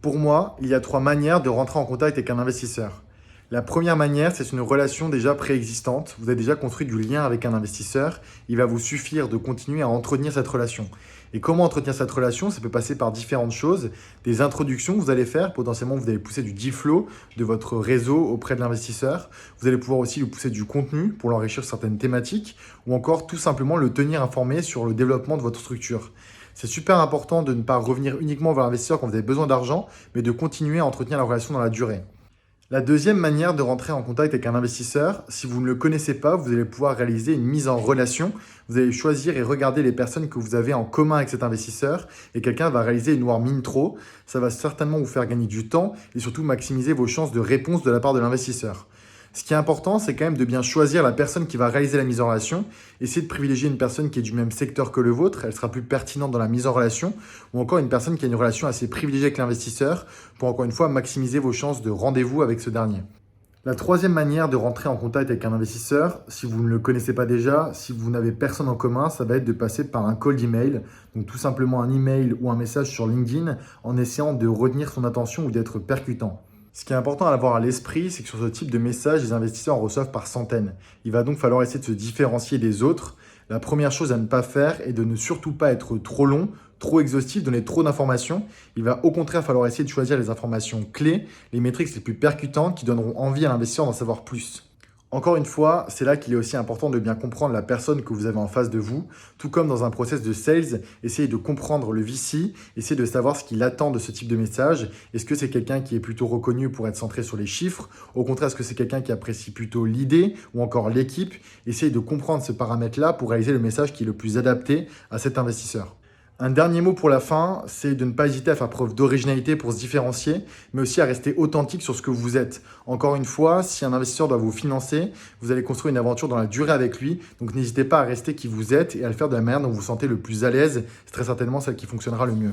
Pour moi, il y a trois manières de rentrer en contact avec un investisseur. La première manière, c'est une relation déjà préexistante. Vous avez déjà construit du lien avec un investisseur. Il va vous suffire de continuer à entretenir cette relation. Et comment entretenir cette relation? Ça peut passer par différentes choses. Des introductions que vous allez faire. Potentiellement, vous allez pousser du deal flow de votre réseau auprès de l'investisseur. Vous allez pouvoir aussi lui pousser du contenu pour l'enrichir sur certaines thématiques. Ou encore tout simplement le tenir informé sur le développement de votre structure. C'est super important de ne pas revenir uniquement vers l'investisseur quand vous avez besoin d'argent, mais de continuer à entretenir la relation dans la durée. La deuxième manière de rentrer en contact avec un investisseur, si vous ne le connaissez pas, vous allez pouvoir réaliser une mise en relation. Vous allez choisir et regarder les personnes que vous avez en commun avec cet investisseur et quelqu'un va réaliser une warm intro. Ça va certainement vous faire gagner du temps et surtout maximiser vos chances de réponse de la part de l'investisseur. Ce qui est important, c'est quand même de bien choisir la personne qui va réaliser la mise en relation. Essayez de privilégier une personne qui est du même secteur que le vôtre, elle sera plus pertinente dans la mise en relation, ou encore une personne qui a une relation assez privilégiée avec l'investisseur pour encore une fois maximiser vos chances de rendez-vous avec ce dernier. La troisième manière de rentrer en contact avec un investisseur, si vous ne le connaissez pas déjà, si vous n'avez personne en commun, ça va être de passer par un call d'email, donc tout simplement un email ou un message sur LinkedIn en essayant de retenir son attention ou d'être percutant. Ce qui est important à avoir à l'esprit, c'est que sur ce type de message, les investisseurs en reçoivent par centaines. Il va donc falloir essayer de se différencier des autres. La première chose à ne pas faire est de ne surtout pas être trop long, trop exhaustif, donner trop d'informations. Il va au contraire falloir essayer de choisir les informations clés, les métriques les plus percutantes qui donneront envie à l'investisseur d'en savoir plus. Encore une fois, c'est là qu'il est aussi important de bien comprendre la personne que vous avez en face de vous. Tout comme dans un process de sales, essayez de comprendre le VC, essayez de savoir ce qu'il attend de ce type de message. Est-ce que c'est quelqu'un qui est plutôt reconnu pour être centré sur les chiffres? Au contraire, est-ce que c'est quelqu'un qui apprécie plutôt l'idée ou encore l'équipe? Essayez de comprendre ce paramètre-là pour réaliser le message qui est le plus adapté à cet investisseur. Un dernier mot pour la fin, c'est de ne pas hésiter à faire preuve d'originalité pour se différencier, mais aussi à rester authentique sur ce que vous êtes. Encore une fois, si un investisseur doit vous financer, vous allez construire une aventure dans la durée avec lui, donc n'hésitez pas à rester qui vous êtes et à le faire de la manière dont vous vous sentez le plus à l'aise. C'est très certainement celle qui fonctionnera le mieux.